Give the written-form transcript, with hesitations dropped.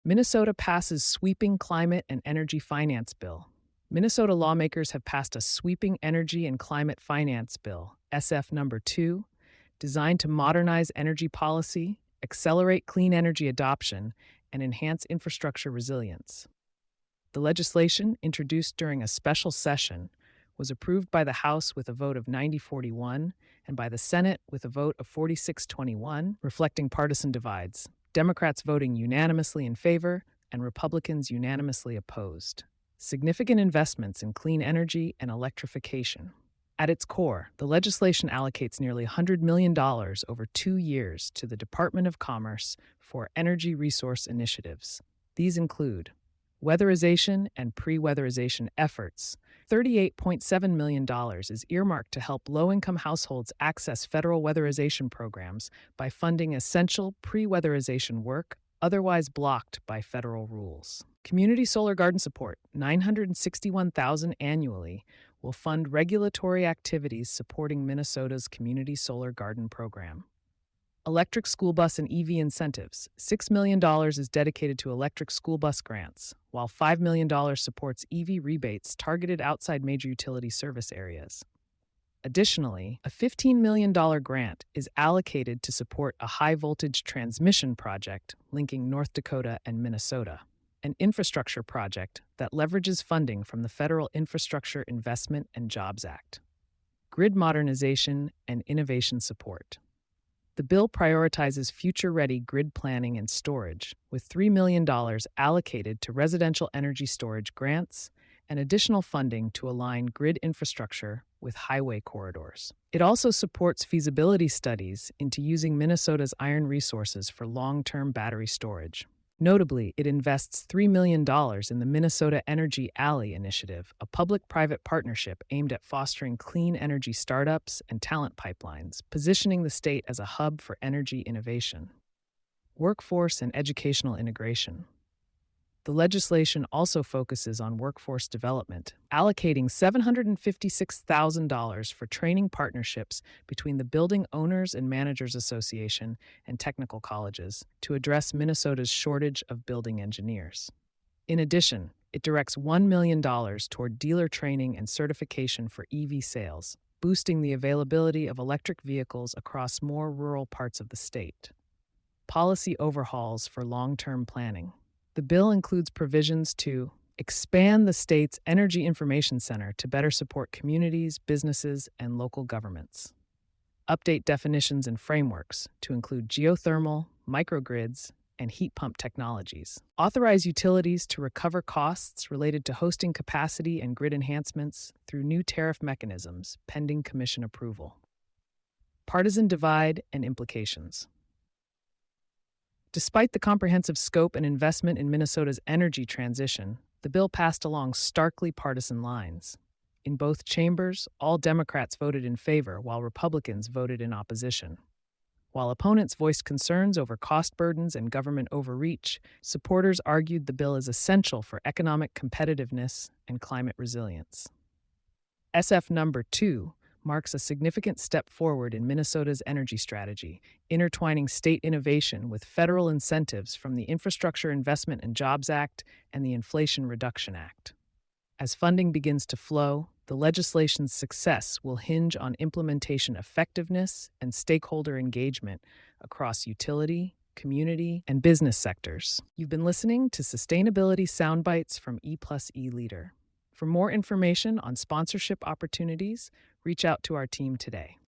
Minnesota passes sweeping climate and energy finance bill. Minnesota lawmakers have passed a sweeping energy and climate finance bill, SF number 2, designed to modernize energy policy, accelerate clean energy adoption, and enhance infrastructure resilience. The legislation, introduced during a special session, was approved by the House with a vote of 90-41 and by the Senate with a vote of 46-21, reflecting partisan divides, Democrats voting unanimously in favor and Republicans unanimously opposed. Significant investments in clean energy and electrification. At its core, the legislation allocates nearly $100 million over 2 years to the Department of Commerce for energy resource initiatives. These include weatherization and pre-weatherization efforts. $38.7 million is earmarked to help low-income households access federal weatherization programs by funding essential pre-weatherization work otherwise blocked by federal rules. Community solar garden support, $961,000 annually, will fund regulatory activities supporting Minnesota's community solar garden program. Electric school bus and EV incentives. $6 million is dedicated to electric school bus grants, while $5 million supports EV rebates targeted outside major utility service areas. Additionally, a $15 million grant is allocated to support a high-voltage transmission project linking North Dakota and Minnesota, an infrastructure project that leverages funding from the Federal Infrastructure Investment and Jobs Act. Grid modernization and innovation support. The bill prioritizes future-ready grid planning and storage, with $3 million allocated to residential energy storage grants and additional funding to align grid infrastructure with highway corridors. It also supports feasibility studies into using Minnesota's iron resources for long-term battery storage. Notably, it invests $3 million in the Minnesota Energy Alley initiative, a public-private partnership aimed at fostering clean energy startups and talent pipelines, positioning the state as a hub for energy innovation. Workforce and educational integration. The legislation also focuses on workforce development, allocating $756,000 for training partnerships between the Building Owners and Managers Association and technical colleges to address Minnesota's shortage of building engineers. In addition, it directs $1 million toward dealer training and certification for EV sales, boosting the availability of electric vehicles across more rural parts of the state. Policy overhauls for long-term planning. The bill includes provisions to expand the state's Energy Information Center to better support communities, businesses, and local governments. Update definitions and frameworks to include geothermal, microgrids, and heat pump technologies. Authorize utilities to recover costs related to hosting capacity and grid enhancements through new tariff mechanisms, pending commission approval. Partisan divide and implications. Despite the comprehensive scope and investment in Minnesota's energy transition, the bill passed along starkly partisan lines. In both chambers, all Democrats voted in favor, while Republicans voted in opposition. While opponents voiced concerns over cost burdens and government overreach, supporters argued the bill is essential for economic competitiveness and climate resilience. SF number 2 marks a significant step forward in Minnesota's energy strategy, intertwining state innovation with federal incentives from the Infrastructure Investment and Jobs Act and the Inflation Reduction Act. As funding begins to flow, the legislation's success will hinge on implementation effectiveness and stakeholder engagement across utility, community, and business sectors. You've been listening to Sustainability Soundbites from E+E Leader. For more information on sponsorship opportunities, reach out to our team today.